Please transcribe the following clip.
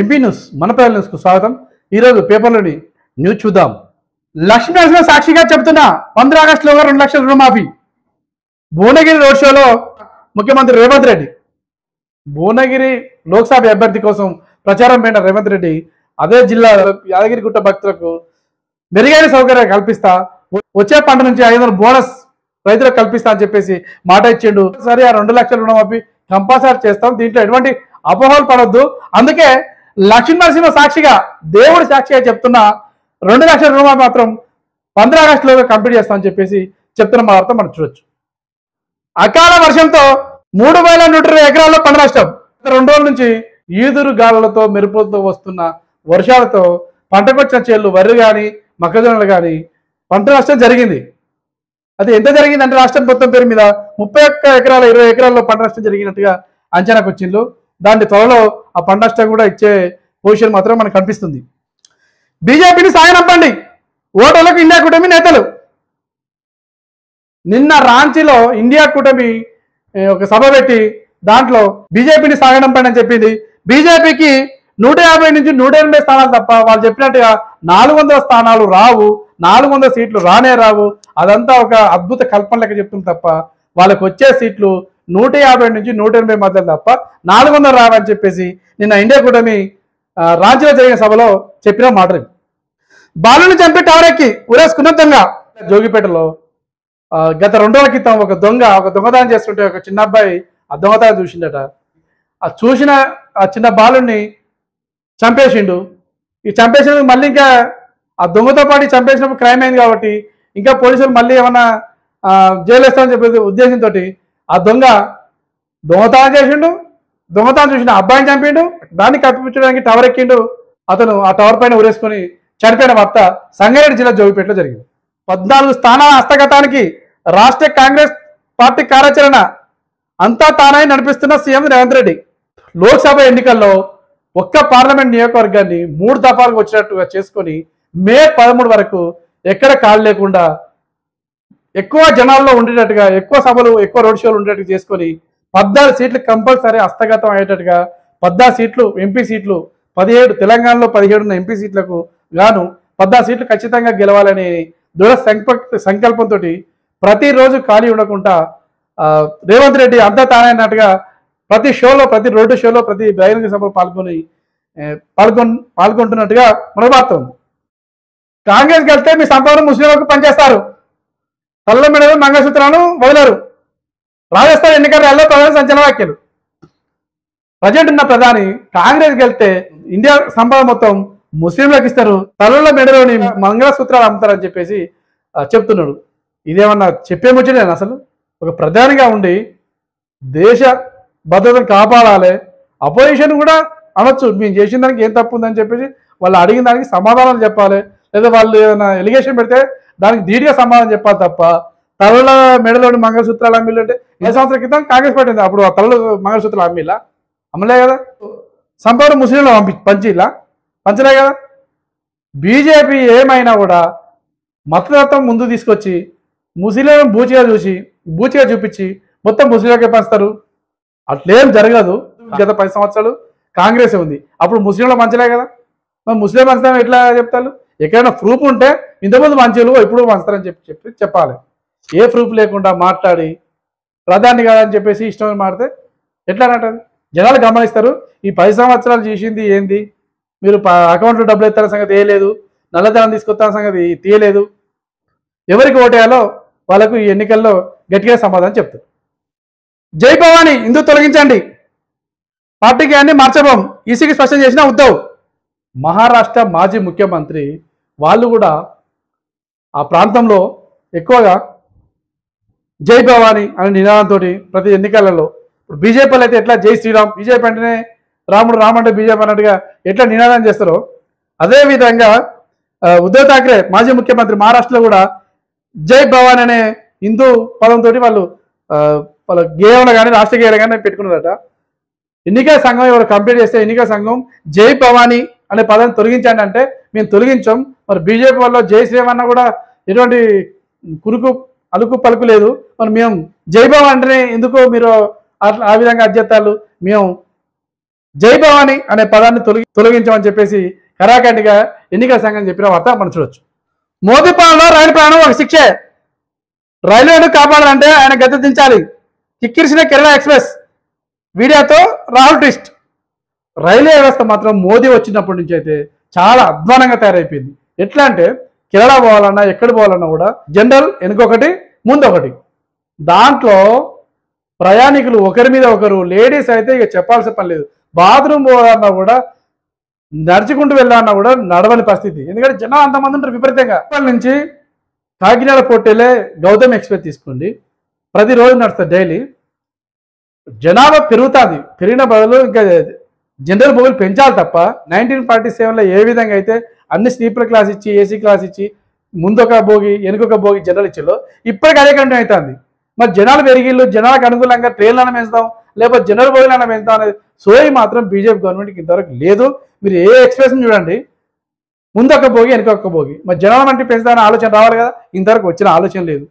MP news మన పేరు న్యూస్కు స్వాగతం. ఈరోజు పేపర్లోని న్యూస్ చూద్దాం. లక్ష్మీనరసింహ సాక్షిగా చెబుతున్న 15 ఆగస్టులో 2 లక్షల రుణమాఫీ. భువనగిరి రోడ్ షోలో ముఖ్యమంత్రి రేవంత్ రెడ్డి భువనగిరి లోక్సభ అభ్యర్థి కోసం ప్రచారం పైన రేవంత్ రెడ్డి అదే జిల్లా యాదగిరిగుట్ట భక్తులకు మెరుగైన సౌకర్యాలు కల్పిస్తా, వచ్చే పంట నుంచి 500 బోనస్ రైతులకు కల్పిస్తా అని చెప్పేసి మాట ఇచ్చిండు. సరే, ఆ 2 లక్షల రుణమాఫీ కంపల్సరీ చేస్తాం, దీంట్లో ఎటువంటి అపోహలు పడొద్దు. అందుకే లక్ష్మీనరసింహ సాక్షిగా, దేవుడు సాక్షిగా చెప్తున్న 2 లక్షల రుణమాఫీ మాత్రం 15 ఆగస్టులోగా కంప్లీట్ చేస్తామని చెప్పేసి చెప్తున్న వార్త మనం చూడొచ్చు. అకాల వర్షంతో 3120 ఎకరాల్లో పంట నష్టం. 2 రోజుల నుంచి ఈదురు గాలులతో మెరుపులతో వస్తున్న వర్షాలతో పంటకొచ్చిన చేళ్లు, వరి కానీ మొక్కజొన్నలు కానీ పంట నష్టం జరిగింది. అది ఎంత జరిగిందంటే రాష్ట్రం మొత్తం పేరు మీద 31 ఎకరాల 20 ఎకరాల్లో పంట నష్టం జరిగినట్టుగా అంచనాకు వచ్చిండ్రు. దాని త్వరలో ఆ పంట నష్టం కూడా ఇచ్చే పొజిషన్ మాత్రం మనకు కనిపిస్తుంది. బీజేపీని సాగనంపండి, ఓటర్లకు ఇండియా కూటమి నేతలు. నిన్న రాంచీలో ఇండియా కూటమి ఒక సభ పెట్టి దాంట్లో బీజేపీని సాగనంపండి అని చెప్పింది. బీజేపీకి 150 నుంచి 180 స్థానాలు తప్ప వాళ్ళు చెప్పినట్టుగా 400 స్థానాలు రావు, 400 సీట్లు రానే రావు. అదంతా ఒక అద్భుత కల్పన లెక్క చెప్తుంది తప్ప వాళ్ళకి వచ్చే సీట్లు 150 నుంచి 180 మధ్య తప్ప 400 రావని చెప్పేసి నిన్న ఇండియా కూటమి రాంచీలో జరిగిన సభలో చెప్పిన మాట. బాలుని చంపి టవర్ ఎక్కి ఉరేసుకున్న దొంగ. జోగిపేటలో గత 2 రోజుల క్రితం ఒక దొంగతనం చేస్తుంటే ఒక చిన్న అబ్బాయి ఆ దొంగతనం చూసిండట. ఆ చూసిన ఆ చిన్న బాలుని చంపేసిండు. ఈ చంపేసినందుకు మళ్ళీ ఇంకా ఆ దొంగతో పాటు చంపేసినప్పుడు క్రైమ్ అయింది కాబట్టి ఇంకా పోలీసులు మళ్ళీ ఏమన్నా జైలు వేస్తామని చెప్పేసి ఉద్దేశంతో ఆ దొంగతనం చేసిండు. దొంగతనం చూసిన అబ్బాయిని చంపిండు. దాన్ని కప్పిపుచ్చడానికి టవర్ ఎక్కిండు. అతను ఆ టవర్ పైన ఉరేసుకొని చనిపోయిన వార్త సంగారెడ్డి జిల్లా జోగిపేటలో జరిగింది. 14 స్థానాల హస్తగతానికి రాష్ట్ర కాంగ్రెస్ పార్టీ కార్యాచరణ అంతా తానై నడిపిస్తున్న సీఎం రేవంత్ రెడ్డి. లోక్సభ ఎన్నికల్లో ఒక్క పార్లమెంట్ నియోజకవర్గాన్ని 3 దఫాలకు వచ్చినట్టుగా చేసుకొని మే 13 వరకు ఎక్కడ కాలు లేకుండా ఎక్కువ జనాల్లో ఉండేటట్టుగా, ఎక్కువ సభలు, ఎక్కువ రోడ్ షోలు ఉండేటట్టు చేసుకొని 14 సీట్లు కంపల్సరీ హస్తగతం అయ్యేటట్టుగా 14 సీట్లు ఎంపీ సీట్లు, 17 తెలంగాణలో 17 ఉన్న ఎంపీ సీట్లకు గాను 14 సీట్లు ఖచ్చితంగా గెలవాలని దృఢ సంకల్పంతో ప్రతిరోజు ఖాళీ ఉండకుండా రేవంత్ రెడ్డి అంతా తానైనట్టుగా ప్రతి షోలో, ప్రతి రోడ్డు షోలో, ప్రతి బహిరంగ సభలో పాల్గొంటున్నట్టుగా మనబాడుతోంది. కాంగ్రెస్ గెలిస్తే మీ సంపద ముస్లింలకు పనిచేస్తారు, తల్ల మెడలు మంగళసూత్రాలను వదిలేరు. రాజస్థాన్ ఎన్నికల ర్యాలీలో ప్రధాని సంచలన వ్యాఖ్యలు. ప్రజెంట్ ఉన్న ప్రధాని కాంగ్రెస్ గెలిస్తే ఇండియా సంపద మొత్తం ముస్లింలకు ఇస్తారు, తలల మెడలోని మంగళసూత్రాలు అమ్ముతారని చెప్పేసి చెప్తున్నాడు. ఇదేమన్నా చెప్పే ముచ్చటేనా? అసలు ఒక ప్రధానిగా ఉండి దేశ భద్రతను కాపాడాలి, అపోజిషన్ కూడా అనొచ్చు మేము చేసిన దానికి ఏం తప్పు ఉందని చెప్పేసి వాళ్ళు అడిగిన దానికి సమాధానం చెప్పాలి, లేదా వాళ్ళు ఏదైనా ఎలిగేషన్ పెడితే దానికి ధీటుగా సమాధానం చెప్పాలి తప్ప తలల మెడలోని మంగళసూత్రాలు అమ్మిళ్ళు అంటే 5 సంవత్సరాల క్రితం కాంగ్రెస్ పట్టింది, అప్పుడు ఆ తలలు మంగళసూత్రాలు అమ్మలే కదా, సంపద ముస్లింలు పంచలే కదా. బీజేపీ ఏమైనా కూడా మతతత్వం ముందు తీసుకొచ్చి ముస్లింలను బూచిగా చూపించి మొత్తం ముస్లింలకే పంచుతారు. అట్లేం జరగదు. గత 10 సంవత్సరాలు కాంగ్రెస్ ఉంది, అప్పుడు ముస్లింలు మంచలే కదా. మరి ముస్లిం పంచుతాం ఎట్లా చెప్తారు? ఎక్కడైనా ప్రూఫ్ ఉంటే ఇంతకుముందు మంచిలు ఇప్పుడు పంచుతారని చెప్పాలి. ఏ ప్రూఫ్ లేకుండా మాట్లాడి ప్రధాని కాదని చెప్పేసి ఇష్టం మాడితే ఎట్లా అంటది? జనాలు గమనిస్తారు. ఈ 10 సంవత్సరాలు చేసింది ఏంది? మీరు అకౌంట్లో డబ్బులు ఎత్తాల సంగతి వేయలేదు, నల్లధనం తీసుకొస్తాన సంగతి తీయలేదు. ఎవరికి ఓటేయాలో వాళ్ళకు ఈ ఎన్నికల్లో గట్టిగా సమాధానం చెప్తారు. జై భవానీ, ఇందు తొలగించండి, పార్టీకి అన్ని మార్చబోం, ఈసీకి స్పష్టం చేసిన ఉద్ధవ్. మహారాష్ట్ర మాజీ ముఖ్యమంత్రి వాళ్ళు కూడా ఆ ప్రాంతంలో ఎక్కువగా జై భవానీ అనే నినాదంతో ప్రతి ఎన్నికలలో, ఇప్పుడు బీజేపీలు అయితే ఎట్లా జై శ్రీరామ్, బీజేపీ అంటేనే రాముడు, రామ్ అంటే బీజేపీ అన్నట్టుగా ఎట్లా నినాదం చేస్తారో అదేవిధంగా ఉద్ధవ్ ఠాక్రే మాజీ ముఖ్యమంత్రి మహారాష్ట్రలో కూడా జై భవానీ అనే హిందూ పదంతో వాళ్ళ గేయంలో కానీ రాష్ట్ర గేయాలు కానీ పెట్టుకున్నారట. ఎన్నికల సంఘం ఎవరు కంప్లీట్ చేస్తే ఎన్నికల సంఘం జై భవానీ అనే పదాన్ని తొలగించండి అంటే మేము తొలగించాం. మరి బీజేపీ వాళ్ళు జై శ్రీరామ్ అన్న కూడా ఎటువంటి అలుకు పలుకు లేదు. మరి మేము జై భవానీ అంటేనే ఎందుకు మీరు ఆ విధంగా అధ్యతాలు? మేము జై భవాని అనే పదాన్ని తొలగించమని చెప్పేసి కరాఖండిగా ఎన్నికల సంఘం చెప్పిన వార్త మనం చూడొచ్చు. మోదీ పాలనలో రైలు ప్రయాణం ఒక శిక్షే. రైల్వేను కాపాడాలంటే ఆయన గద్దె దించాలి. కిక్కిరిసిన కేరళ ఎక్స్ప్రెస్ వీడియోతో రాహుల్ ట్విస్ట్. రైల్వే వ్యవస్థ మాత్రం మోదీ వచ్చినప్పటి నుంచి అయితే చాలా అధ్వానంగా తయారైపోయింది. ఎట్లా అంటే కేరళ పోవాలన్నా ఎక్కడ పోవాలన్నా కూడా జనరల్ వెనుకొకటి ముందొకటి. దాంట్లో ప్రయాణికులు ఒకరి మీద ఒకరు, లేడీస్ అయితే ఇక చెప్పాల్సిన పని లేదు. బాత్రూమ్ పోవాలన్నా కూడా నడుచుకుంటూ వెళ్ళాలన్నా కూడా నడవని పరిస్థితి. ఎందుకంటే జనం అంతమంది ఉంటారు విపరీతంగా. ఇప్పటి నుంచి కాకినాడ పోర్టేలే గౌతమ్ ఎక్స్ప్రెస్ తీసుకోండి, ప్రతిరోజు నడుస్తుంది డైలీ. జనాభా పెరుగుతుంది, పెరిగిన బదులు ఇంకా జనరల్ బోగిలు పెంచాలి తప్ప 1947లో ఏ విధంగా అయితే అన్ని స్లీపర్ క్లాస్ ఇచ్చి ఏసీ క్లాస్ ఇచ్చి ముందొక భోగి వెనుకొక భోగి జనరల్ ఇచ్చిలో ఇప్పటికి అదే కంటిన్యూ అవుతుంది. మరి జనాలు పెరిగిళ్ళు, జనాలకు అనుకూలంగా ట్రైన్లను పెంచుతాం లేకపోతే జనరల్ బోగిలను పెంచుతాం అనేది సోయి మాత్రం బీజేపీ గవర్నమెంట్కి ఇంతవరకు లేదు. మీరు ఏ ఎక్స్ప్రెస్ని చూడండి, ముందొక భోగి వెనుకొక భోగి. మరి జనాల వంటి పెంచుతామనే ఆలోచన రావాలి కదా, ఇంతవరకు వచ్చిన ఆలోచన లేదు.